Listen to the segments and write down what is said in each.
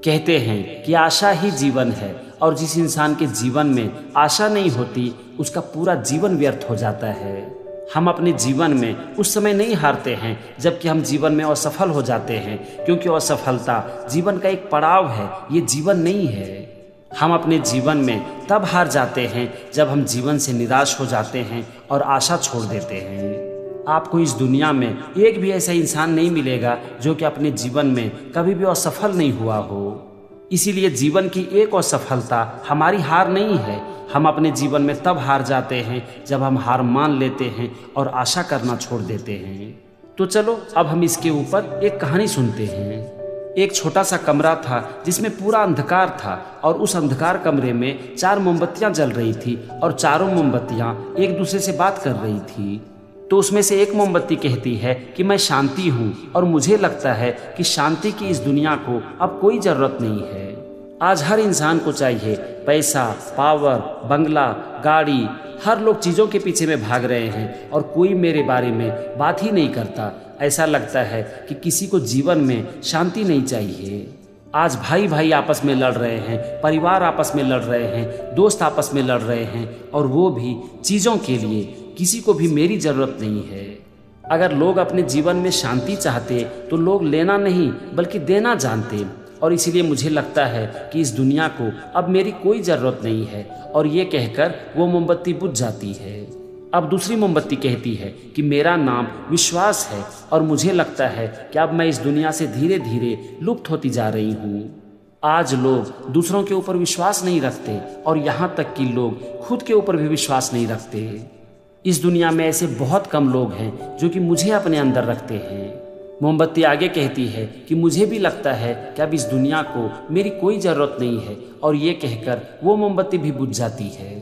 कहते हैं कि आशा ही जीवन है और जिस इंसान के जीवन में आशा नहीं होती उसका पूरा जीवन व्यर्थ हो जाता है। हम अपने जीवन में उस समय नहीं हारते हैं जबकि हम जीवन में असफल हो जाते हैं, क्योंकि असफलता जीवन का एक पड़ाव है, ये जीवन नहीं है। हम अपने जीवन में तब हार जाते हैं जब हम जीवन से निराश हो जाते हैं और आशा छोड़ देते हैं। आपको इस दुनिया में एक भी ऐसा इंसान नहीं मिलेगा जो कि अपने जीवन में कभी भी असफल नहीं हुआ हो। इसीलिए जीवन की एक असफलता हमारी हार नहीं है। हम अपने जीवन में तब हार जाते हैं जब हम हार मान लेते हैं और आशा करना छोड़ देते हैं। तो चलो अब हम इसके ऊपर एक कहानी सुनते हैं। एक छोटा सा कमरा था जिसमें पूरा अंधकार था और उस अंधकार कमरे में 4 मोमबत्तियां जल रही थी और चारों मोमबत्तियां एक दूसरे से बात कर रही थी। तो उसमें से एक मोमबत्ती कहती है कि मैं शांति हूँ और मुझे लगता है कि शांति की इस दुनिया को अब कोई ज़रूरत नहीं है। आज हर इंसान को चाहिए पैसा, पावर, बंगला, गाड़ी। हर लोग चीज़ों के पीछे में भाग रहे हैं और कोई मेरे बारे में बात ही नहीं करता। ऐसा लगता है कि किसी को जीवन में शांति नहीं चाहिए। आज भाई भाई आपस में लड़ रहे हैं, परिवार आपस में लड़ रहे हैं, दोस्त आपस में लड़ रहे हैं, और वो भी चीज़ों के लिए। किसी को भी मेरी ज़रूरत नहीं है। अगर लोग अपने जीवन में शांति चाहते तो लोग लेना नहीं बल्कि देना जानते, और इसीलिए मुझे लगता है कि इस दुनिया को अब मेरी कोई ज़रूरत नहीं है। और ये कहकर वो मोमबत्ती बुझ जाती है। अब दूसरी मोमबत्ती कहती है कि मेरा नाम विश्वास है और मुझे लगता है कि अब मैं इस दुनिया से धीरे धीरे लुप्त होती जा रही हूँ। आज लोग दूसरों के ऊपर विश्वास नहीं रखते और यहाँ तक कि लोग खुद के ऊपर भी विश्वास नहीं रखते। इस दुनिया में ऐसे बहुत कम लोग हैं जो कि मुझे अपने अंदर रखते हैं। मोमबत्ती आगे कहती है कि मुझे भी लगता है कि अब इस दुनिया को मेरी कोई ज़रूरत नहीं है, और ये कहकर वो मोमबत्ती भी बुझ जाती है।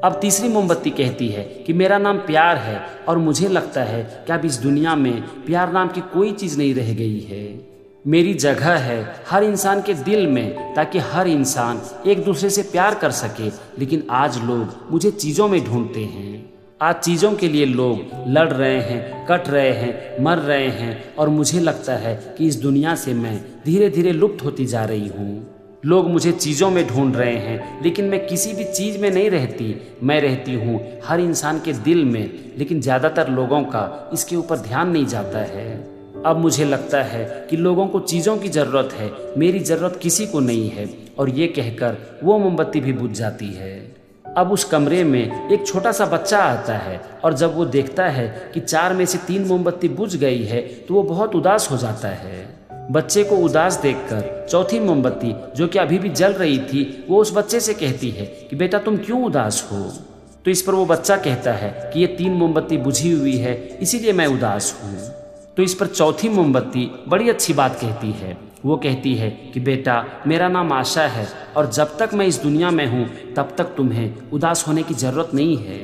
अब तीसरी मोमबत्ती कहती है कि मेरा नाम प्यार है और मुझे लगता है कि अब इस दुनिया में प्यार नाम की कोई चीज़ नहीं रह गई है। मेरी जगह है हर इंसान के दिल में, ताकि हर इंसान एक दूसरे से प्यार कर सके। लेकिन आज लोग मुझे चीज़ों में ढूंढते हैं। आज चीज़ों के लिए लोग लड़ रहे हैं, कट रहे हैं, मर रहे हैं, और मुझे लगता है कि इस दुनिया से मैं धीरे धीरे लुप्त होती जा रही हूँ। लोग मुझे चीज़ों में ढूंढ रहे हैं, लेकिन मैं किसी भी चीज़ में नहीं रहती। मैं रहती हूँ हर इंसान के दिल में, लेकिन ज़्यादातर लोगों का इसके ऊपर ध्यान नहीं जाता है। अब मुझे लगता है कि लोगों को चीज़ों की ज़रूरत है, मेरी ज़रूरत किसी को नहीं है, और ये कहकर वो मोमबत्ती भी बुझ जाती है। अब उस कमरे में एक छोटा सा बच्चा आता है, और जब वो देखता है कि 4 में से 3 मोमबत्ती बुझ गई है तो वो बहुत उदास हो जाता है। बच्चे को उदास देखकर चौथी मोमबत्ती, जो कि अभी भी जल रही थी, वो उस बच्चे से कहती है कि बेटा तुम क्यों उदास हो। तो इस पर वो बच्चा कहता है कि ये 3 मोमबत्ती बुझी हुई है, इसीलिए मैं उदास हूँ। तो इस पर चौथी मोमबत्ती बड़ी अच्छी बात कहती है। वो कहती है कि बेटा मेरा नाम आशा है, और जब तक मैं इस दुनिया में हूँ तब तक तुम्हें उदास होने की ज़रूरत नहीं है।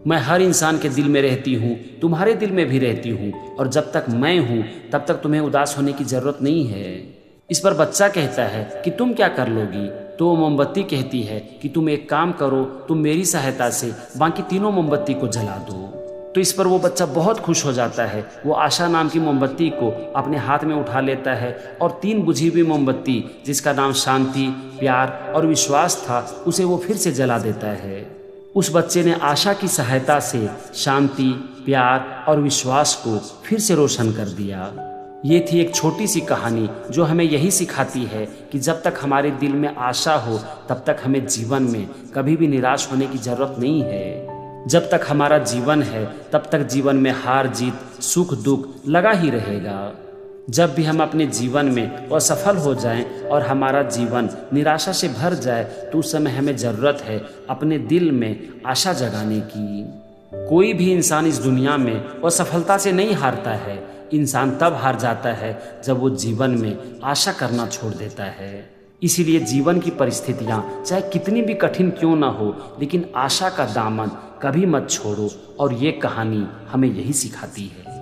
मैं हर इंसान के दिल में रहती हूँ, तुम्हारे दिल में भी रहती हूँ, और जब तक मैं हूँ तब तक तुम्हें उदास होने की ज़रूरत नहीं है। इस पर बच्चा कहता है कि तुम क्या कर लोगी। तो वो मोमबत्ती कहती है कि तुम एक काम करो, तुम मेरी सहायता से बाकी तीनों मोमबत्ती को जला दो। तो इस पर वो बच्चा बहुत खुश हो जाता है। वो आशा नाम की मोमबत्ती को अपने हाथ में उठा लेता है, और 3 बुझी हुई मोमबत्ती, जिसका नाम शांति, प्यार और विश्वास था, उसे वो फिर से जला देता है। उस बच्चे ने आशा की सहायता से शांति, प्यार और विश्वास को फिर से रोशन कर दिया। ये थी एक छोटी सी कहानी जो हमें यही सिखाती है कि जब तक हमारे दिल में आशा हो तब तक हमें जीवन में कभी भी निराश होने की ज़रूरत नहीं है। जब तक हमारा जीवन है तब तक जीवन में हार जीत, सुख दुख लगा ही रहेगा। जब भी हम अपने जीवन में असफल हो जाएं और हमारा जीवन निराशा से भर जाए, तो उस समय हमें ज़रूरत है अपने दिल में आशा जगाने की। कोई भी इंसान इस दुनिया में असफलता से नहीं हारता है। इंसान तब हार जाता है जब वो जीवन में आशा करना छोड़ देता है। इसीलिए जीवन की परिस्थितियाँ चाहे कितनी भी कठिन क्यों ना हो, लेकिन आशा का दामन कभी मत छोड़ो, और ये कहानी हमें यही सिखाती है।